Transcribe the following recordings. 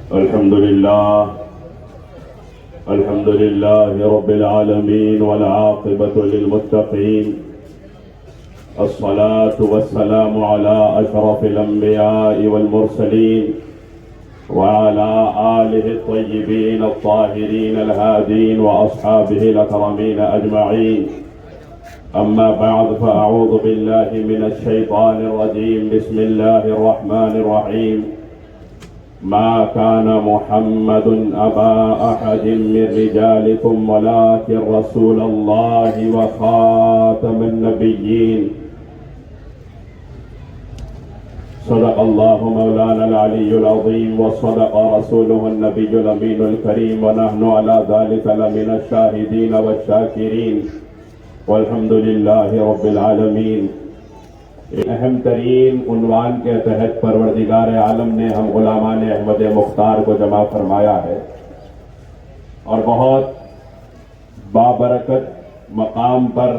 الحمد لله رب العالمين والعاقبة للمتقين، الصلاة والسلام على أشرف الأنبياء والمرسلين وعلى آله الطيبين الطاهرين الهادين وأصحابه الأكرمين أجمعين. أما بعد، فأعوذ بالله من الشيطان الرجيم. بسم الله الرحمن الرحيم. ما كان محمد أبا أحد من رجالكم ولكن رسول الله وخاتم النبيين. صدق الله مولانا العلي العظيم وصدق رسوله النبي الأمين الكريم، ونحن على ذلك لمن الشاهدين والشاكرين، والحمد لله رب العالمین. اہم ترین عنوان کے تحت پروردگار عالم نے ہم غلامان احمد مختار کو جمع فرمایا ہے، اور بہت بابرکت مقام پر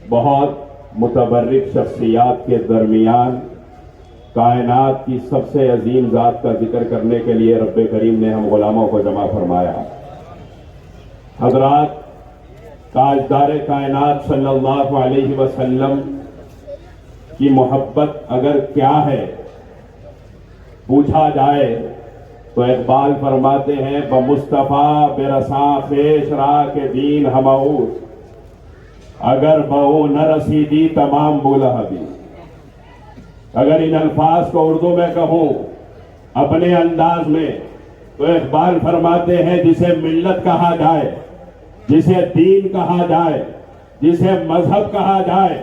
بہت متبرک شخصیات کے درمیان کائنات کی سب سے عظیم ذات کا ذکر کرنے کے لیے رب کریم نے ہم غلاموں کو جمع فرمایا. حضرات، تاجدار کائنات صلی اللہ علیہ وسلم کی محبت اگر کیا ہے پوچھا جائے تو اقبال فرماتے ہیں بمصطفیٰ برساں خیش را کے دین ہمعود، اگر بہو نہ رسیدی تمام بولہبی. اگر ان الفاظ کو اردو میں کہوں اپنے انداز میں تو اقبال فرماتے ہیں جسے ملت کہا جائے، جسے دین کہا جائے، جسے مذہب کہا جائے،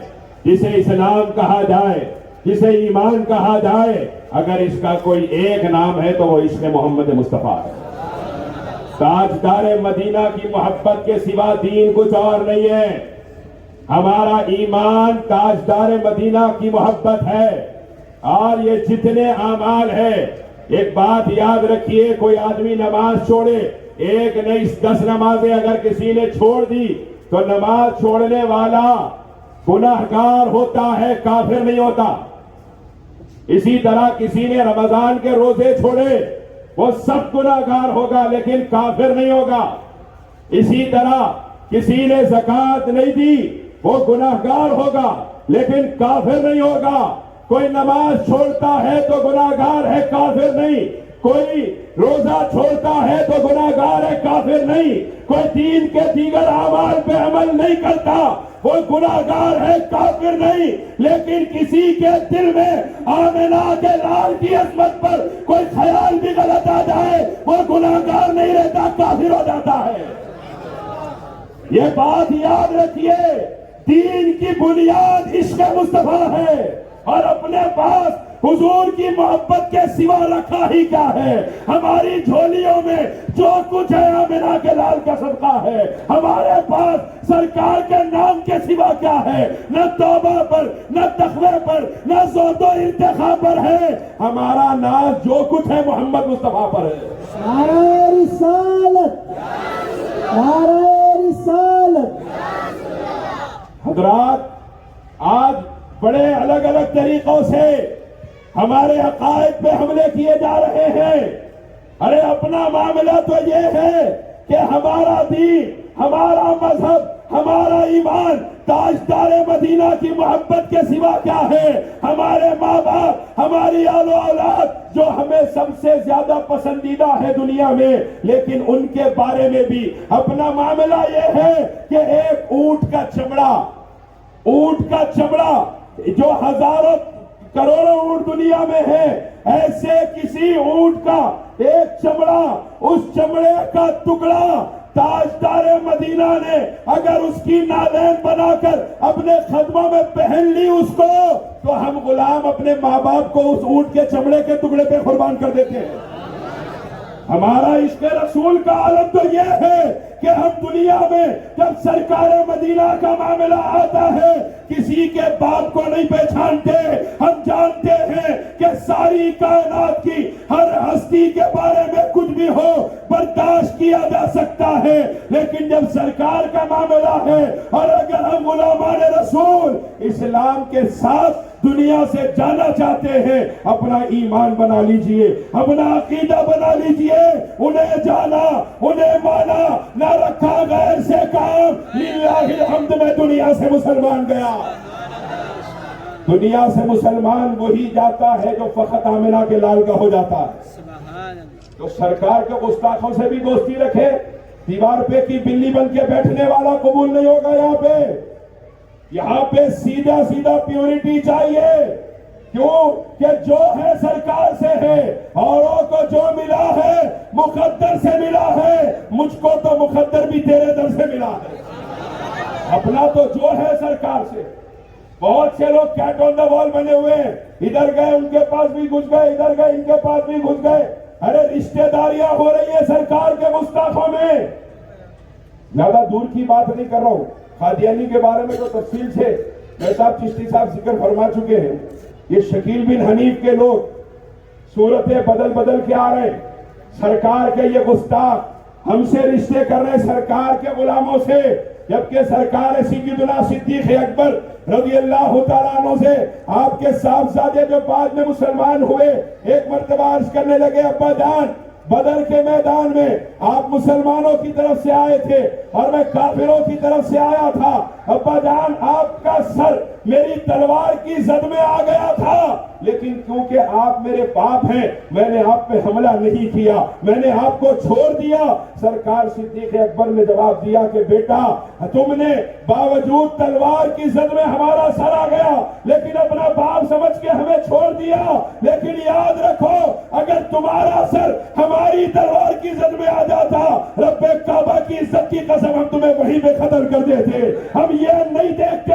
جسے اسلام کہا جائے، جسے ایمان کہا جائے، اگر اس کا کوئی ایک نام ہے تو وہ عشق محمد مصطفیٰ ہے. تاجدار مدینہ کی محبت کے سوا دین کچھ اور نہیں ہے. ہمارا ایمان تاجدار مدینہ کی محبت ہے. اور یہ جتنے اعمال ہیں، ایک بات یاد رکھیے، کوئی آدمی نماز چھوڑے، ایک نہیں 10 نمازیں اگر کسی نے چھوڑ دی تو نماز چھوڑنے والا گناہگار ہوتا ہے، کافر نہیں ہوتا. اسی طرح کسی نے رمضان کے روزے چھوڑے، وہ سب گناہگار ہوگا لیکن کافر نہیں ہوگا. اسی طرح کسی نے زکوٰۃ نہیں دی، وہ گناہگار ہوگا لیکن کافر نہیں ہوگا. کوئی نماز چھوڑتا ہے تو گناہگار ہے، کافر نہیں. کوئی روزہ چھوڑتا ہے تو گناہگار ہے، کافر نہیں. کوئی دین کے دیگر اعمال پہ عمل نہیں کرتا، وہ گناہگار ہے، کافر نہیں. لیکن کسی کے دل میں آمنہ کے لال کی عظمت پر کوئی خیال بھی غلط آ جائے، وہ گناہگار نہیں رہتا، کافر ہو جاتا ہے. یہ بات یاد رکھیے، دین کی بنیاد عشق مصطفیٰ ہے، اور اپنے پاس حضور کی محبت کے سوا رکھا ہی کیا ہے. ہماری جھولیوں میں جو کچھ ہے آمنہ کے لال کا صدقہ ہے. ہمارے پاس سرکار کے نام کے سوا کیا ہے؟ نہ توبہ پر، نہ تقوی پر، نہ زہد و ارتقاء پر ہے. ہمارا ناز جو کچھ ہے محمد مصطفیٰ پر ہے. نعرہ رسالت، نعرہ رسالت. حضرات، آج بڑے الگ الگ طریقوں سے ہمارے عقائد پہ حملے کیے جا رہے ہیں. ارے اپنا معاملہ تو یہ ہے کہ ہمارا دین، ہمارا مذہب، ہمارا ایمان تاجدار مدینہ کی محبت کے سوا کیا ہے؟ ہمارے ماں باپ، ہماری آل و اولاد جو ہمیں سب سے زیادہ پسندیدہ ہے دنیا میں، لیکن ان کے بارے میں بھی اپنا معاملہ یہ ہے کہ ایک اونٹ کا چمڑا جو ہزاروں کروڑوں اونٹ دنیا میں ہے، ایسے کسی اونٹ کا ایک چمڑا، اس چمڑے کا ٹکڑا تاجدار مدینہ نے اگر اس کی نالین بنا کر اپنے خدموں میں پہن لی اس کو، تو ہم غلام اپنے ماں باپ کو اس اونٹ کے چمڑے کے ٹکڑے پہ قربان کر دیتے ہیں. ہمارا عشق رسول کا عالم تو یہ ہے کہ ہم دنیا میں جب سرکار مدینہ کا معاملہ آتا ہے کسی کے باپ کو نہیں پہچانتے. ہم جانتے ہیں کہ ساری کائنات کی ہر ہستی کے بارے میں کچھ بھی ہو، برداشت کیا جا سکتا ہے، لیکن جب سرکار کا معاملہ ہے اور اگر ہم غلامان رسول اسلام کے ساتھ دنیا سے جانا چاہتے ہیں، اپنا ایمان بنا لیجئے، اپنا عقیدہ بنا لیجئے، انہیں جانا، انہیں مانا، نہ رکھا غیر سے کام۔ للہ الحمد میں دنیا سے مسلمان گیا۔ دنیا سے مسلمان وہی جاتا ہے جو فقط آمنہ کے لال کا ہو جاتا ہے، جو سرکار کے گستاخوں سے بھی دوستی رکھے۔ دیوار پہ کی بلی بن کے بیٹھنے والا قبول نہیں ہوگا۔ یہاں پہ سیدھا سیدھا پیورٹی چاہیے، کیوں کہ جو ہے سرکار سے ہے، اوروں کو جو ملا ہے مقدر سے ملا ہے، مجھ کو تو مقدر بھی تیرے در سے ملا ہے، اپنا تو جو ہے سرکار سے۔ بہت سے لوگ کیٹ آن دا وال بنے ہوئے ہیں، ادھر گئے ان کے پاس بھی گھس گئے، ادھر گئے ان کے پاس بھی گھس گئے۔ ارے رشتہ داریاں ہو رہی ہیں سرکار کے گستاخوں میں۔ زیادہ دور کی بات نہیں کر رہا ہوں، قادیانی کے بارے میں تو تفصیل سے میرے صاحب چشتی صاحب ذکر فرما چکے ہیں۔ یہ شکیل بن حنیف کے لوگ صورتیں بدل کے آ رہے ہیں، سرکار کے یہ گستاخ ہم سے رشتے کر رہے ہیں سرکار کے غلاموں سے، جبکہ سرکار سیدنا صدیق اکبر رضی اللہ تعالیٰ عنہ سے آپ کے صاحبزادے جو بعد میں مسلمان ہوئے ایک مرتبہ عرض کرنے لگے، ابا جان بدر کے میدان میں آپ مسلمانوں کی طرف سے آئے تھے اور میں کافروں کی طرف سے آیا تھا، ابا جان آپ کا سر میری تلوار کی زد میں آ گیا تھا، لیکن کیونکہ آپ میرے باپ ہیں میں نے آپ پہ حملہ نہیں کیا، میں نے آپ کو چھوڑ دیا۔ سرکار صدیق اکبر نے جواب دیا کہ بیٹا تم نے باوجود تلوار کی زد میں ہمارا سر آ گیا لیکن اپنا باپ سمجھ کے ہمیں چھوڑ دیا، لیکن یاد رکھو اگر تمہارا سر ہماری تلوار کی زد میں آ جاتا رب کعبہ کی عزت کی قسم ہم تمہیں وہیں پہ قتل کر دیتے۔ ہم یہ نہیں دیکھتے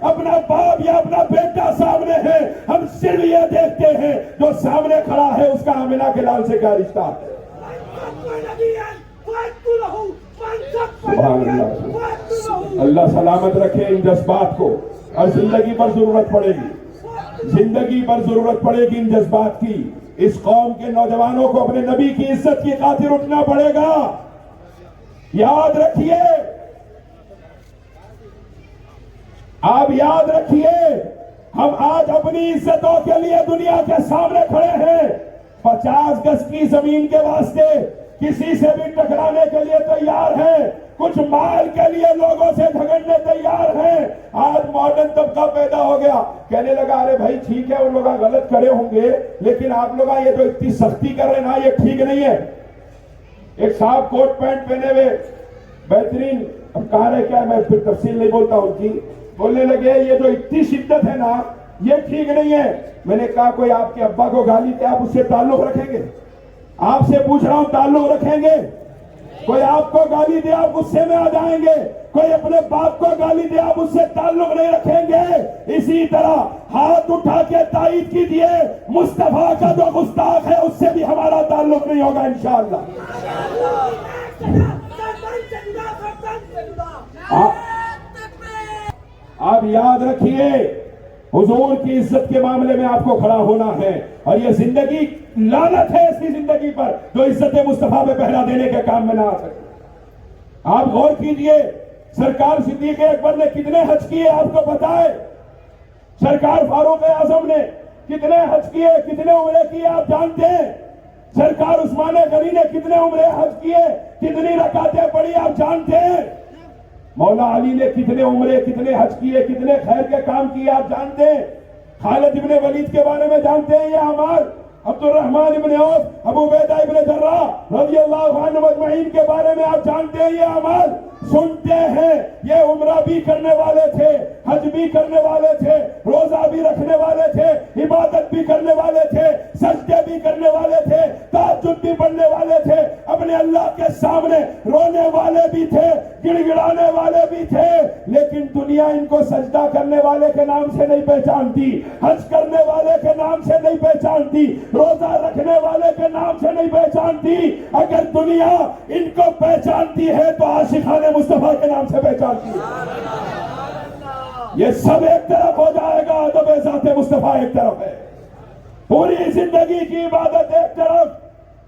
اپنا باپ یا اپنا بیٹا سامنے ہے، ہم صرف یہ دیکھتے ہیں جو سامنے کھڑا ہے اس کا آمنہ کے لال سے کیا رشتہ ہے۔ سبحان اللہ، اللہ سلامت رکھے ان جذبات کو، اور زندگی پر ضرورت پڑے گی، زندگی پر ضرورت پڑے گی ان جذبات کی۔ اس قوم کے نوجوانوں کو اپنے نبی کی عزت کی خاطر اٹھنا پڑے گا۔ یاد رکھیے، آپ یاد رکھیے، ہم آج اپنی عزتوں کے لیے دنیا کے سامنے کھڑے ہیں، 50 گز کی زمین کے واسطے کسی سے بھی ٹکرانے کے لیے تیار ہیں، کچھ مال کے لیے لوگوں سے جھگڑنے تیار ہیں۔ آج ماڈرن طبقہ پیدا ہو گیا، کہنے لگا ارے بھائی ٹھیک ہے ان لوگ غلط کرے ہوں گے لیکن آپ لوگ یہ جو اتنی سختی کر رہے ہیں نا یہ ٹھیک نہیں ہے۔ ایک صاحب کوٹ پینٹ پہنے ہوئے بہترین، اب کہا رہے کیا میں پھر تفصیل نہیں بولتا ان کی، بولنے لگے یہ جو اتنی شدت ہے نا یہ ٹھیک نہیں ہے۔ میں نے کہا کوئی آپ کے ابا کو گالی دے آپ اس سے تعلق رکھیں گے؟ آپ سے پوچھ رہا ہوں تعلق رکھیں گے؟ کوئی آپ کو گالی دے آپ غصے میں آ جائیں گے؟ کوئی اپنے باپ کو گالی دے آپ اس سے تعلق نہیں رکھیں گے؟ اسی طرح ہاتھ اٹھا کے تائید کیجئے مصطفیٰ کا جو گستاخ ہے اس سے بھی ہمارا تعلق نہیں ہوگا انشاءاللہ۔ آپ یاد رکھیے حضور کی عزت کے معاملے میں آپ کو کھڑا ہونا ہے، اور یہ زندگی لعنت ہے ایسی زندگی پر جو عزت مصطفیٰ پہ پہرا دینے کے کام میں نہ آ سکے۔ آپ غور کیجئے سرکار صدیق اکبر نے کتنے حج کیے آپ کو پتا ہے؟ سرکار فاروق اعظم نے کتنے حج کیے، کتنے عمرے کیے آپ جانتے ہیں؟ سرکار عثمان غنی نے کتنے عمرے حج کیے، کتنی رکعتیں پڑھی آپ جانتے ہیں؟ مولا علی نے کتنے عمرے کتنے حج کیے، کتنے خیر کے کام کیے آپ جانتے ہیں؟ خالد ابن ولید کے بارے میں جانتے ہیں یہ اعمال؟ عبد الرحمن ابن عوف، ابو عبیدہ ابن جراح رضی اللہ عنہ مجمعین کے بارے میں آپ جانتے ہیں یہ اعمال؟ سنتے ہیں یہ عمرہ بھی کرنے والے تھے، حج بھی کرنے والے تھے، روزہ بھی رکھنے والے تھے، عبادت بھی کرنے والے تھے، سجدے بھی کرنے والے تھے، تہجد بھی پڑھنے والے تھے، اپنے اللہ کے سامنے رونے والے بھی تھے، گڑ گڑانے والے بھی تھے، لیکن دنیا ان کو سجدہ کرنے والے کے نام سے نہیں پہچانتی، حج کرنے والے کے نام سے نہیں پہچانتی، روزہ رکھنے والے کے نام سے نہیں پہچانتی۔ اگر دنیا ان کو پہچانتی ہے تو عاشقان مصطفیٰ کے نام سے پہچانتی ہے۔ یہ سب ایک طرف ہو جائے گا، ادب ذات مصطفیٰ ایک طرف ہے، پوری زندگی کی عبادت ایک طرف،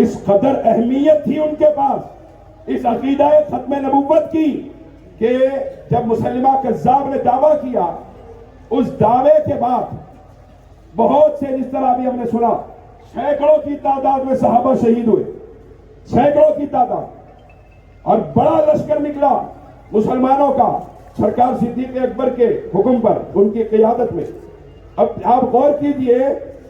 اس قدر اہمیت تھی ان کے پاس اس عقیدہ ختم نبوت کی کہ جب مسلمہ کذاب نے دعویٰ کیا، اس دعوے کے بعد بہت سے، جس طرح ابھی ہم نے سنا، سینکڑوں کی تعداد میں صحابہ شہید ہوئے، سینکڑوں کی تعداد، اور بڑا لشکر نکلا مسلمانوں کا سرکار صدیق اکبر کے حکم پر، ان کی قیادت میں۔ اب آپ غور کیجئے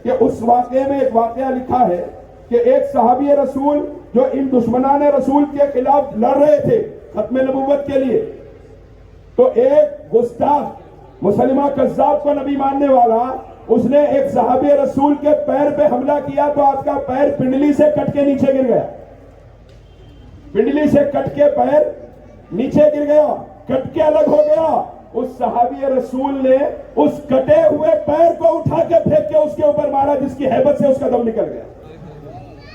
کہ اس واقعے میں ایک واقعہ لکھا ہے کہ ایک صحابی رسول جو ان دشمنان رسول کے خلاف لڑ رہے تھے ختم نبوت کے لیے، تو ایک گستاخ مسلمہ کذاب کو نبی ماننے والا، اس نے ایک صحابی رسول کے پیر پہ حملہ کیا تو آپ کا پیر پنڈلی سے کٹ کے نیچے گر گیا، پنڈلی سے کٹ کے پیر نیچے گر گیا، کٹ کے الگ ہو گیا۔ اس صحابی رسول نے اس کٹے ہوئے پیر کو اٹھا کے پھینک کے اس کے اوپر مارا، جس کی ہیبت سے اس کا دم نکل گیا۔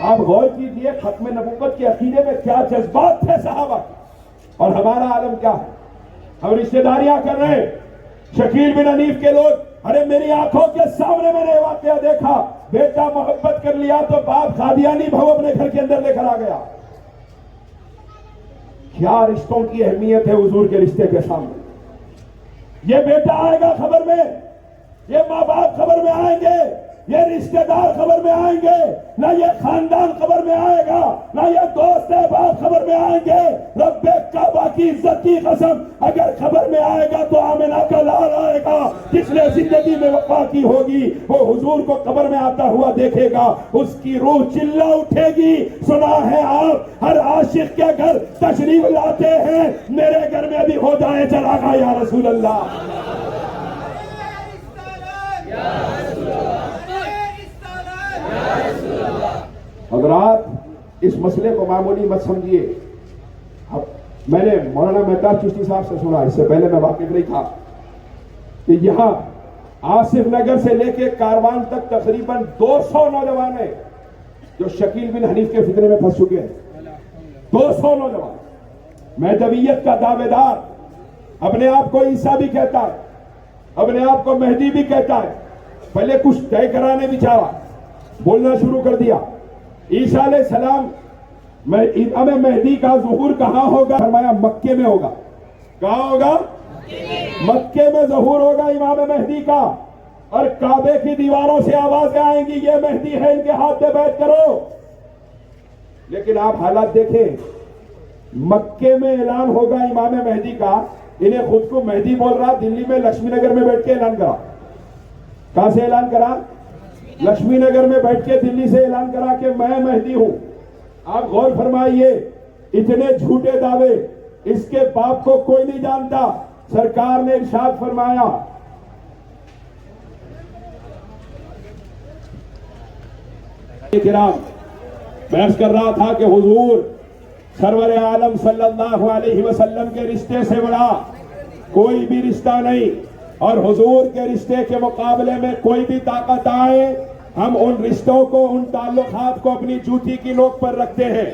آپ غور کیجئے ختم نبوت کے عقیدے میں کیا جذبات تھے صحابہ کے، اور ہمارا عالم کیا ہے؟ ہم رشتہ داریاں کر رہے ہیں۔ شکیل بن حنیف کے لوگ، ارے میری آنکھوں کے سامنے میں نے واقعہ دیکھا، بیٹا محبت کر لیا تو باپ قادیانی بھاؤ اپنے گھر کے اندر لے کر آ گیا۔ کیا رشتوں کی اہمیت ہے حضور کے رشتے کے سامنے۔ یہ بیٹا آئے گا خبر میں، یہ ماں باپ خبر میں آئیں گے، یہ رشتہ دار خبر میں آئیں گے، نہ یہ خاندان خبر میں آئے گا، نہ یہ دوست احباب خبر میں آئیں گے۔ رب کعبہ کی عزت کی قسم، اگر خبر میں آئے گا تو آمنہ کا لال آئے گا، جس نے زندگی میں وفا کی ہوگی وہ حضور کو قبر میں آتا ہوا دیکھے گا، اس کی روح چلا اٹھے گی۔ سنا ہے آپ ہر عاشق کے گھر تشریف لاتے ہیں، میرے گھر میں بھی ہو جائے چراغاں یا رسول اللہ۔ حضرات، اس مسئلے کو معمولی مت سمجھیے۔ اب میں نے مولانا مہتاب چشتی صاحب سے سنا، اس سے پہلے میں واقف نہیں تھا، کہ یہاں آصف نگر سے لے کے کاروان تک تقریباً 200 نوجوان ہیں جو شکیل بن حنیف کے فتنے میں پھنس چکے ہیں۔ 200 نوجوان، مہدویت کا دعوے دار، اپنے آپ کو عیسیٰ بھی کہتا ہے، اپنے آپ کو مہدی بھی کہتا ہے۔ پہلے کچھ طے کرانے بیچارہ بولنا شروع کر دیا۔ عیسیٰ علیہ السلام امام مہدی کا ظہور کہاں ہوگا؟ فرمایا مکے میں ہوگا۔ کہاں ہوگا؟ مکے میں ظہور ہوگا امام مہدی کا، اور کعبے کی دیواروں سے آوازیں آئیں گی، یہ مہدی ہے، ان کے ہاتھ پہ بیعت کرو۔ لیکن آپ حالات دیکھیں، مکے میں اعلان ہوگا امام مہدی کا، انہیں خود کو مہدی بول رہا، دلی میں لکشمی نگر میں بیٹھ کے اعلان کرا۔ کہاں سے اعلان کرا؟ لکشمی نگر میں بیٹھ کے دلی سے اعلان کرا کہ میں مہدی ہوں۔ آپ غور فرمائیے، اتنے جھوٹے دعوے، اس کے باپ کو کوئی نہیں جانتا۔ سرکار نے ارشاد فرمایا، کرام میں عرض کر رہا تھا کہ حضور سرور عالم صلی اللہ علیہ وسلم کے رشتے سے بڑا کوئی بھی رشتہ نہیں، اور حضور کے رشتے کے مقابلے میں کوئی بھی طاقت آئے، ہم ان رشتوں کو، ان تعلقات کو اپنی جوتی کی نوک پر رکھتے ہیں۔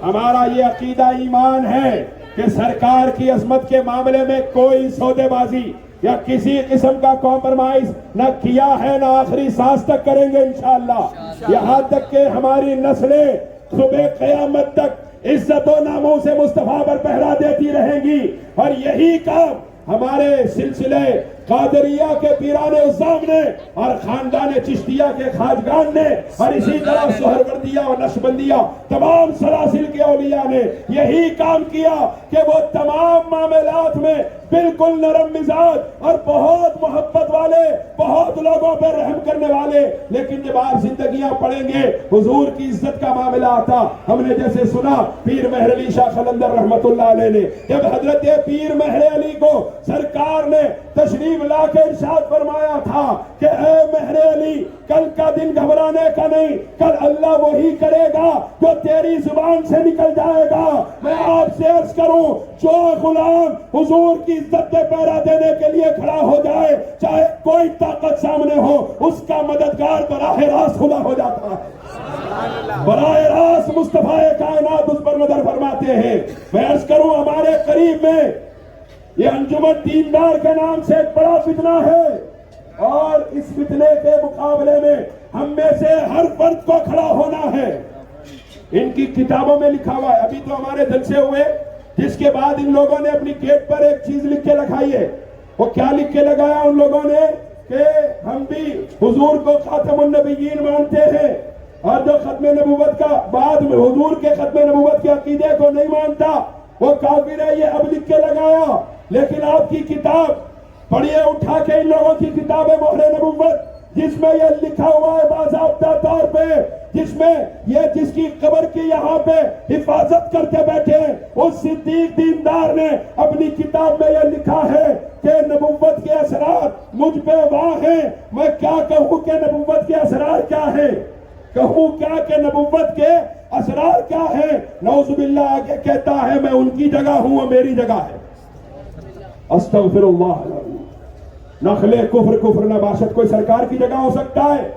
ہمارا یہ عقیدہ ایمان ہے کہ سرکار کی عظمت کے معاملے میں کوئی سودے بازی یا کسی قسم کا کمپرومائز نہ کیا ہے، نہ آخری سانس تک کریں گے انشاءاللہ، یہاں تک کہ ہماری نسلیں صبح قیامت تک عزت و ناموں سے مصطفیٰ پر پہرا دیتی رہیں گی۔ اور یہی کام ہمارے سلسلے قادریہ کے پیران عظام نے، اور خاندان چشتیہ کے خواجگان نے، اور اسی طرح سہروردیہ اور نقشبندیہ تمام سلاسل کے اولیاء نے یہی کام کیا کہ وہ تمام معاملات میں بالکل نرم مزاج اور بہت محبت والے، بہت لوگوں پر رحم کرنے والے، لیکن جب آپ زندگیاں پڑھیں گے حضور کی عزت کا معاملہ آتا، ہم نے جیسے سنا پیر مہر علی شاہ قلندر رحمت اللہ علیہ نے، جب حضرت پیر مہر علی کو سرکار نے تشریف لا کے ارشاد فرمایا تھا کہ اے مہر علی، کل کا دن گھبرانے کا نہیں، کل اللہ وہی کرے گا جو تیری زبان سے نکل جائے گا۔ میں آپ سے عرض کروں، جو غلام حضور کی عزت پہ پہرا دینے کے لیے کھڑا ہو جائے، چاہے کوئی طاقت سامنے ہو، اس کا مددگار براہ راست خدا ہو جاتا ہے۔ براہ راست مصطفیٰ کائنات اس پر نظر فرماتے ہیں۔ میں عرض کروں، ہمارے قریب میں یہ انجمن دیندار کے نام سے ایک بڑا فتنہ ہے، اور اس فتنے کے مقابلے میں ہم میں سے ہر فرد کو کھڑا ہونا ہے۔ ان کی کتابوں میں لکھا ہوا ہے. ابھی تو ہمارے جلسے ہوئے جس کے بعد ان لوگوں نے اپنی گیٹ پر ایک چیز لکھ کے لگائی ہے. وہ کیا لکھ کے لگایا ان لوگوں نے کہ ہم بھی حضور کو خاتم النبیین مانتے ہیں اور جو ختم نبوت کا بعد میں حضور کے ختم نبوت کے عقیدے کو نہیں مانتا وہ کافر ہے. یہ اب لکھ کے لگایا. لیکن آپ کی کتاب پڑھیے اٹھا کے ان لوگوں کی کتاب ہے مہر نبوت جس میں یہ لکھا ہوا ہے باضابطہ طور پہ, جس میں یہ جس کی قبر کی یہاں پہ حفاظت کرتے بیٹھے ہیں اس صدیق دیندار نے اپنی کتاب میں یہ لکھا ہے کہ نبوت کے اثرات مجھ پہ واہ ہیں. میں کیا کہوں کہ نبوت کے اثرات کیا ہیں, کہوں کیا کہ نبوت کے اثرار کیا ہیں. نعوذ باللہ آگے کہتا ہے میں ان کی جگہ ہوں وہ میری جگہ ہے. استغفر اللہ العظیم. نخل کفر نباشت کوئی سرکار کی جگہ ہو سکتا ہے؟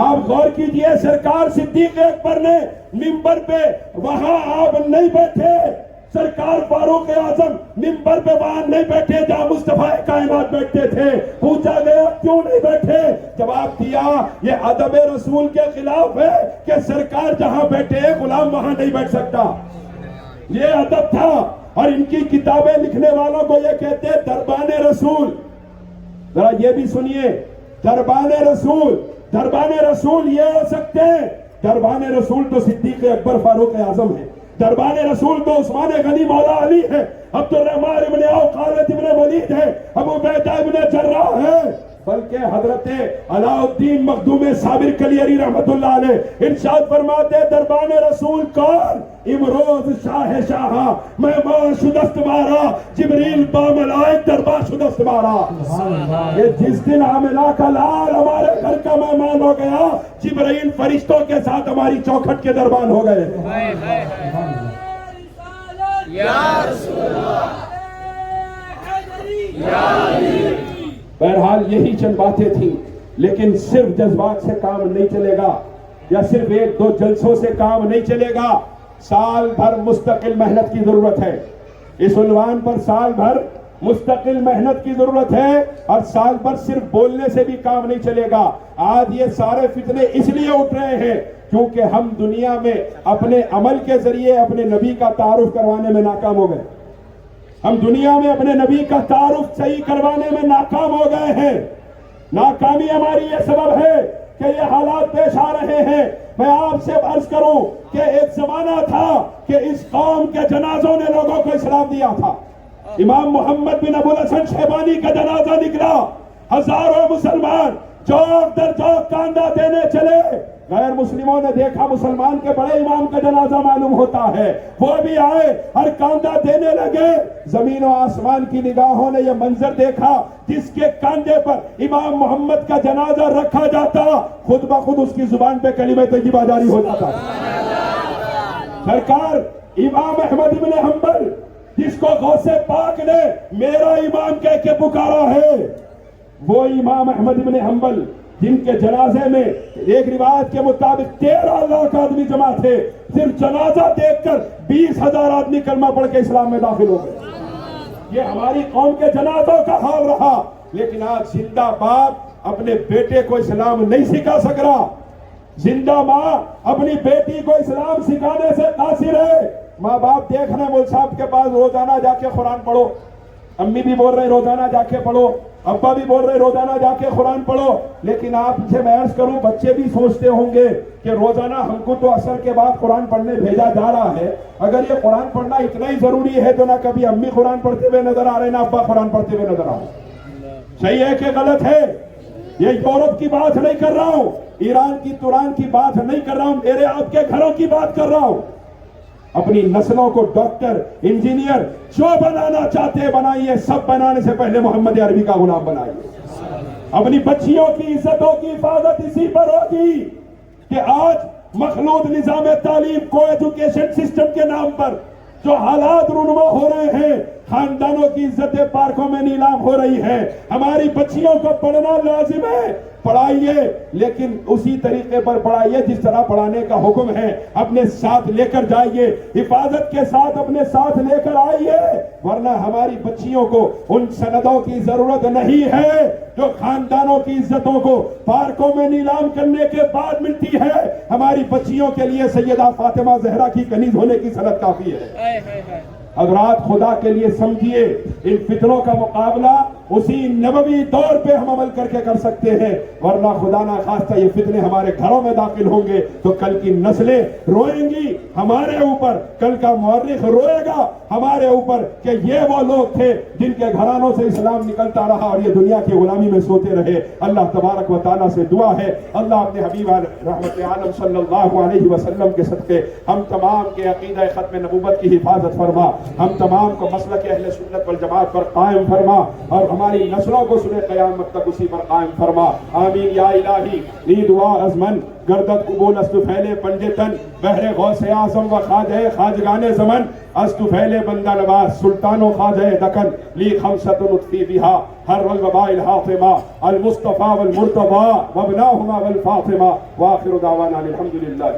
آپ غور کیجئے, سرکار صدیق اکبر نے منبر پہ وہاں آپ نہیں بیٹھے, سرکار فاروق اعظم منبر پہ وہاں نہیں بیٹھے جہاں مصطفیٰ کائنات بیٹھتے تھے. پوچھا گیا کیوں نہیں بیٹھے؟ جواب دیا یہ ادب رسول کے خلاف ہے کہ سرکار جہاں بیٹھے غلام وہاں نہیں بیٹھ سکتا. یہ ادب تھا. اور ان کی کتابیں لکھنے والوں کو یہ کہتے ہیں دربان رسول. ذرا یہ بھی سنیے, دربان رسول یہ ہو سکتے ہیں. دربان رسول تو صدیق اکبر فاروق اعظم ہے. دربان رسول تو عثمان غنی مولا علی ہے, عبد الرحمن ابن عوف خالد ابن ولید ہے, ابو عبیدہ ابن جراح ہے, بلکہ حضرت علاء الدین مخدوم صابر کلیری رحمت اللہ علیہ ارشاد فرماتے دربان رسول کون؟ امروز شاہ شاہا مہمان شدست مارا جبریل با ملائک دربار شدست مارا. یہ جس دن عاملہ کا لال ہمارے گھر کا مہمان ہو گیا جبریل فرشتوں کے ساتھ ہماری چوکھٹ کے دربان ہو گئے. یا رسول اللہ یا علی. بہرحال یہی چند باتیں تھیں, لیکن صرف جذبات سے کام نہیں چلے گا یا صرف ایک دو جلسوں سے کام نہیں چلے گا. سال بھر مستقل محنت کی ضرورت ہے. اس عنوان پر سال بھر مستقل محنت کی ضرورت ہے, اور سال بھر صرف بولنے سے بھی کام نہیں چلے گا. آج یہ سارے فتنے اس لیے اٹھ رہے ہیں کیونکہ ہم دنیا میں اپنے عمل کے ذریعے اپنے نبی کا تعارف کروانے میں ناکام ہو گئے. ہم دنیا میں اپنے نبی کا تعارف صحیح کروانے میں ناکام ہو گئے ہیں. ناکامی ہماری یہ سبب ہے کہ یہ حالات پیش آ رہے ہیں. میں آپ سے عرض کروں کہ ایک زمانہ تھا کہ اس قوم کے جنازوں نے لوگوں کو اسلام دیا تھا. امام محمد بن ابو الحسن شیبانی کا جنازہ نکلا, ہزاروں مسلمان چوک در چوک کاندھا دینے چلے. غیر مسلموں نے دیکھا مسلمان کے بڑے امام کا جنازہ معلوم ہوتا ہے, وہ بھی آئے ہر کاندھا دینے لگے. زمین و آسمان کی نگاہوں نے یہ منظر دیکھا, جس کے کاندھے پر امام محمد کا جنازہ رکھا جاتا خود بخود اس کی زبان پہ کلمہ طیبہ جاری ہو جاتا. سرکار امام احمد بن حنبل جس کو غوث پاک نے میرا امام کہہ کے پکارا ہے, وہ امام احمد بن حنبل جن کے جنازے میں ایک روایت کے مطابق 13 لاکھ آدمی جمع تھے, صرف جنازہ دیکھ کر 20,000 آدمی کلمہ پڑھ کے اسلام میں داخل ہو گئے. یہ ہماری قوم کے جنازوں کا حال رہا. لیکن آج زندہ باپ اپنے بیٹے کو اسلام نہیں سکھا سک رہا. زندہ ماں اپنی بیٹی کو اسلام سکھانے سے قاصر ہے. ماں باپ دیکھ رہے ہیں مول صاحب کے پاس روزانہ جا کے قرآن پڑھو, امی بھی بول رہے روزانہ جا کے پڑھو, ابا بھی بول رہے روزانہ جا کے قرآن پڑھو. لیکن آپ سے میں عرض کروں بچے بھی سوچتے ہوں گے کہ روزانہ ہم کو تو عصر کے بعد قرآن پڑھنے بھیجا جا رہا ہے, اگر یہ قرآن پڑھنا اتنا ہی ضروری ہے تو نہ کبھی امی قرآن پڑھتے ہوئے نظر آ رہے نہ ابا قرآن پڑھتے ہوئے نظر آ رہے. صحیح ہے کہ غلط ہے؟ یہ یورپ کی بات نہیں کر رہا ہوں, ایران کی توران کی بات نہیں کر رہا ہوں, میرے آپ کے گھروں کی بات کر رہا ہوں. اپنی نسلوں کو ڈاکٹر انجینئر جو بنانا چاہتے ہیں بنائیے, سب بنانے سے پہلے محمد عربی کا غلام بنائیے. اپنی بچیوں کی عزتوں کی حفاظت اسی پر ہوگی کہ آج مخلوط نظام تعلیم کو ایجوکیشن سسٹم کے نام پر جو حالات رونما ہو رہے ہیں, خاندانوں کی عزتیں پارکوں میں نیلام ہو رہی ہے. ہماری بچیوں کو پڑھنا لازم ہے، پڑھائیے، لیکن اسی طریقے پر پڑھائیے جس طرح پڑھانے کا حکم ہے. اپنے ساتھ لے کر جائیے، حفاظت کے ساتھ اپنے ساتھ لے کر آئیے، ورنہ ہماری بچیوں کو ان سندوں کی ضرورت نہیں ہے جو خاندانوں کی عزتوں کو پارکوں میں نیلام کرنے کے بعد ملتی ہے. ہماری بچیوں کے لیے سیدہ فاطمہ زہرا کی کنیز ہونے کی سند کافی ہے. حضرات خدا کے لیے سمجھیے، ان فتنوں کا مقابلہ اسی نبوی دور پہ ہم عمل کر کے کر سکتے ہیں، ورنہ خدا نہ خواستہ یہ فتنے ہمارے گھروں میں داخل ہوں گے تو کل کی نسلیں روئیں گی ہمارے اوپر، کل کا مورخ روئے گا ہمارے اوپر کہ یہ وہ لوگ تھے جن کے گھرانوں سے اسلام نکلتا رہا اور یہ دنیا کی غلامی میں سوتے رہے. اللہ تبارک و تعالیٰ سے دعا ہے اللہ اپنے حبیب رحمت عالم صلی اللہ علیہ وسلم کے صدقے ہم تمام کے عقیدہ ختم نبوت کی حفاظت فرما، ہم تمام کو مسلک اہل سنت والجماعت پر قائم فرما اور ہماری نسلوں کو سنے قیامت تک اسی پر قائم فرما. آمین یا الہی. ای دعا از من گردت قبول است پھیلے پنجے تن، بہر غوث اعظم و خواجہ خواجگان زمن است پھیلے بندہ نواز سلطان و خواجہ دکن لی خمسۃ نطفی بہا ہر والوباء الحاطمہ المصطفیٰ والمرتضیٰ وابناہما والفاطمہ. وآخر دعوانا الحمدللہ.